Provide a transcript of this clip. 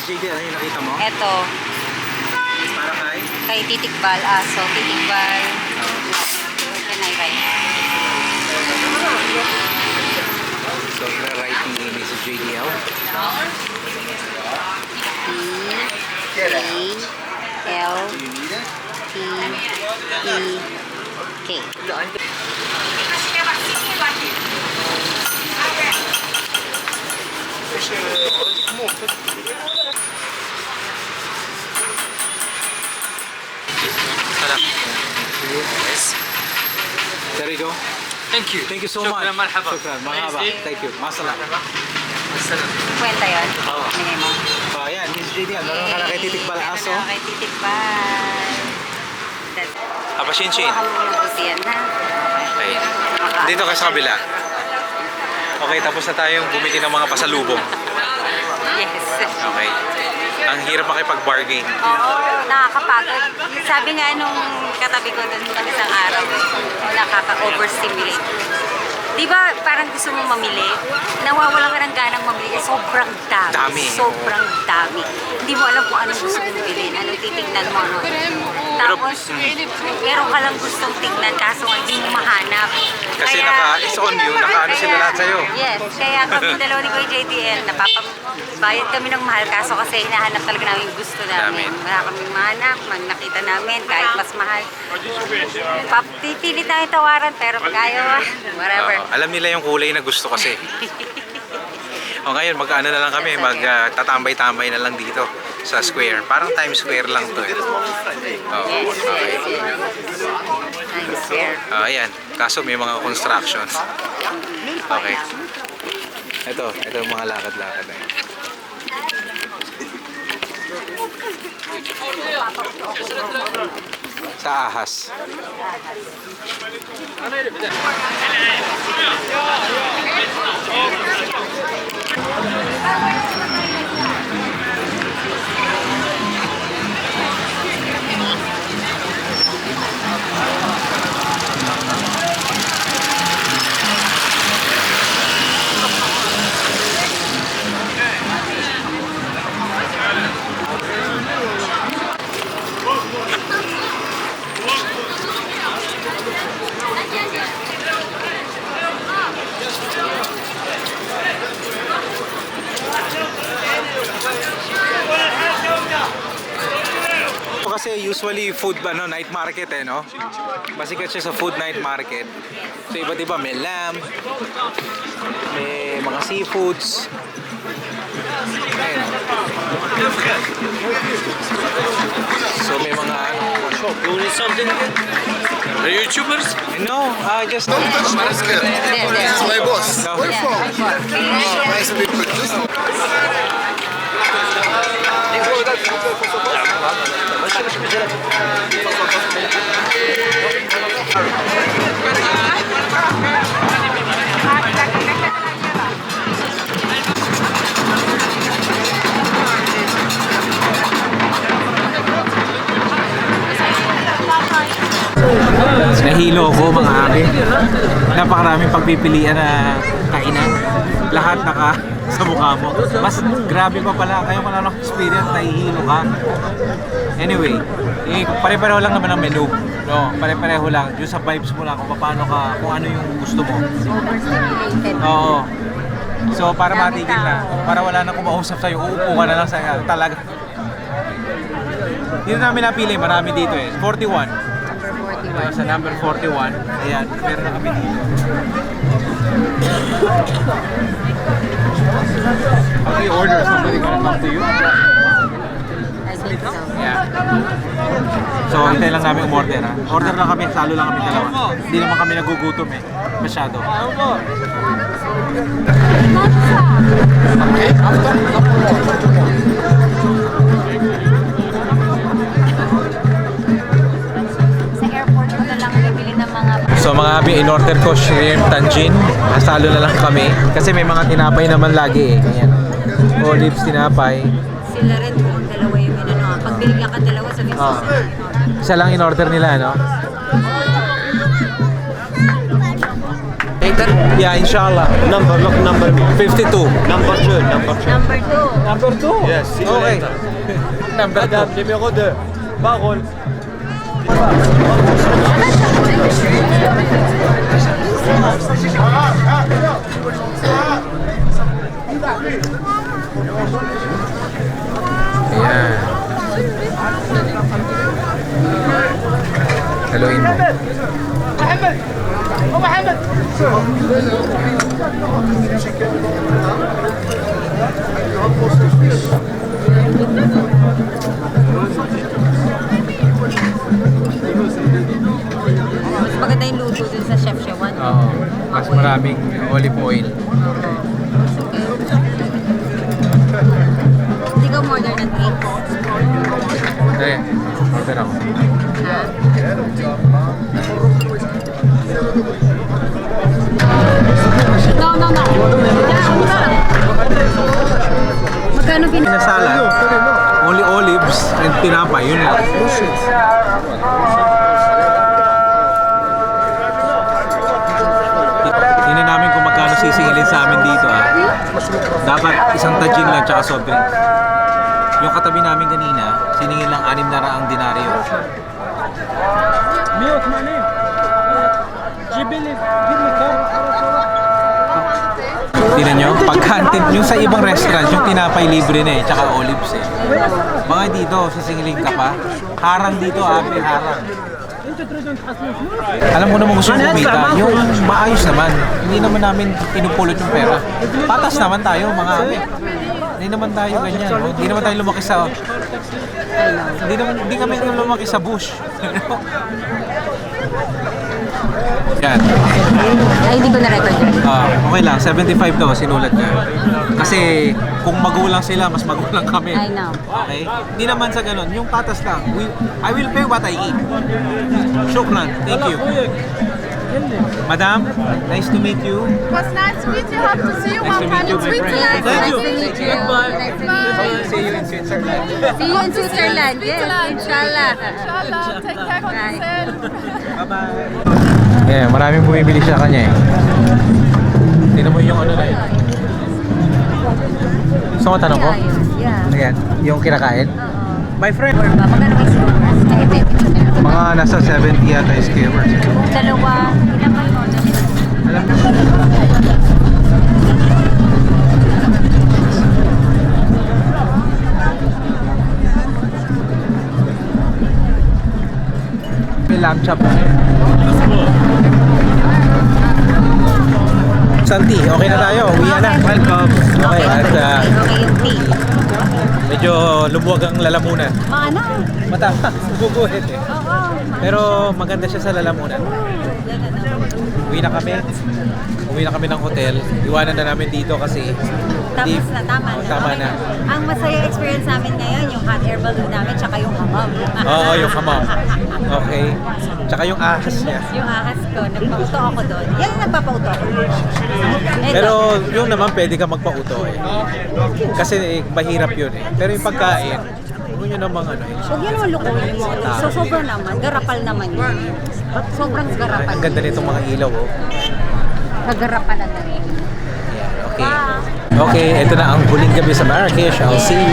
JD, ano yung nakita mo? Eto, Para kay? kay Titikbal. So, Titikbal. Where can I write? So, writing ni Mrs. JDL. T-A-L-E-K. Yes. There you go. Thank you. Thank you so شكرا much. مرحبا. Shukran. Mahaba. Thank you. Masala. Kwenta yun? Bigay mo. So, ayan, Mrs. JDL. Meron ka na kay Titikbal aso. Kay Titikbal. Kapashinshin. Mabuti yan, ha? Okay. Dito ka sa kabila. Okay, tapos na tayong bumili ng mga pasalubong. Yes. Okay. Ang hirap makipag-bargain. Oo, nakakapagod. Sabi nga nung katabi ko dun isang araw, nakaka-overstimulate. Di ba parang gusto mo mamili? Nawawalan ka ng ganang mamili. Sobrang dami. Dami. Sobrang dami. Hindi mo alam kung anong gusto mong bilhin. Anong titignan mo. Ano. Tapos, meron ka lang gustong tignan kaso hindi mo mahanap. Kasi naka-is on you, naka-ano sila lahat sa'yo. Yes, kaya kami dalawa ni Kuya JDL, napapabayad kami ng mahal kaso kasi hinahanap talaga namin yung gusto namin. Wala kaming mahanap, nakita namin kahit mas mahal. Pipilit namin tawaran pero pag ayaw, whatever. Alam nila yung kulay na gusto kasi. O ngayon, mag-ano na lang kami, mag-tatambay-tambay na lang dito sa square. Parang Times Square lang to eh. Yes, yes, yes. Times Square. Ayan, kaso may mga construction. Okay. Ito yung mga lakad-lakad na yun. Sa ahas. Kasi usually food night market no? Basikat siya sa food night market. So iba't iba, may lamb, may mga seafoods. Ayan. So may mga You need something? The YouTubers? no, just Don't touch my skin. This is my boss. No. Where from? Nice people. Just nahilo ko mga abi. Napakaraming pagpipilian na kainan. Lahat naka sa mukha mo. Mas grabe pa pala. Kayo wala ng experience, nahihilo ka. Anyway, pare-pareho lang naman ang menu. No, pare-pareho lang. Yung sa vibes mo lang kung paano ka, kung ano yung gusto mo. Oo. So para matigil na, para wala na kumausap sa'yo, uupo ka na lang sa talaga. Dito namin napili, marami dito eh. 41. Sa number 41. Ayan, meron na kami dito. How do you order? Somebody gonna come to you? I think so. Yeah. So, hintay lang namin umorder ha. Order lang kami, salo lang kami dalawa. Hindi naman kami nagugutom eh. Masyado. Sa airport na lang bibili ng mga So mga abi, in-order ko shrimp, tangin. Nasalo na lang kami. Kasi may mga tinapay naman lagi eh. Ayan. Olives, tinapay. sila rin kung dalawa yung inano. Pag binigyan ka dalawa, sabi mo Isa lang in-order nila, no? later? Yeah, inshallah. Number, look number me. 52. Number 2, number 2. Number 2. Number 2? Yes, see you Okay. later. Number 2. Madame, numéro 2. Parole. Ayan. Haluin mo. Mas maganda yung luto dun sa Chef Shawan. Oo. Mas maraming olive oil. Hindi ka order ng cake. Eh, order ako. No. Magkano Na salad, only olives and tinapay, yun lang. Tingnan namin kung magkano sisingilin sa amin dito Dapat isang tajin lang tsaka soft drink. Yung katabi namin kanina, siningil lang 600 dinaryo. Tingnan nyo, pagkantin, yung sa ibang restaurant, yung tinapay libre na tsaka olives Mga dito, sisingilin ka pa. Harang dito, harang. Alam mo naman gusto kumita, yung maayos naman. Hindi naman namin pinupulot yung pera. Patas naman tayo, mga abi. Hindi naman tayo ganyan. Hindi naman tayo lumaki sa... Hindi kami lumaki sa bush. Yan. Ay, hindi ko na-record yun. Okay lang, 75 daw sinulat niya. Kasi kung magulang sila, mas magulang kami. I know. Okay? Hindi naman sa ganun. Yung patas lang. I will pay what I eat. Shukran. Thank you. Madam, nice to meet you. Was nice to meet you. Hope to see you. Nice to meet you, my friend. Thank you. Nice to meet you. Nice to meet you. See you in Switzerland. See you in Switzerland. Yes, inshallah. Inshallah. Take care of yourself. Bye-bye. Yeah, maraming bumibili sa kanya Tingnan mo yung ano na yun. Gusto mo tanong ko? Yeah. Ayan, yung kinakain. My friend. Magkano may skewers? Mga nasa 70 yata yung skewers. Dalawa. Ilan ba yung order nila? Alam mo? May lamb chop. Santi, okay na tayo. Uwi na. Welcome. Okay, at Okay yung tea. medyo lumuwag ang lalamunan. Ano? Matama, guguhit Oo. Pero maganda siya sa lalamunan. Uwi na kami. Uwi na kami ng hotel. Iwanan na namin dito kasi Tapos na, tama na. Tama Okay. na. Ang masaya experience namin ngayon, yung hot air balloon namin, tsaka yung hamam. Oo, yung hamam. Okay. Tsaka yung ahas niya. Yung ahas ko, nagpauto ako doon. Yan ang nagpapauto ako. Eto. Pero yung naman pwede ka magpauto Kasi mahirap yun Pero yung pagkain, huwag nyo namang Huwag yan naman lukuhin mo. So, sobrang naman. Garapal naman yun. Sobrang garapal. Ang ganda nitong mga ilaw Kagarapalan na rin. Okay. Okay, ito na ang huling gabi sa Marrakesh. I'll see you.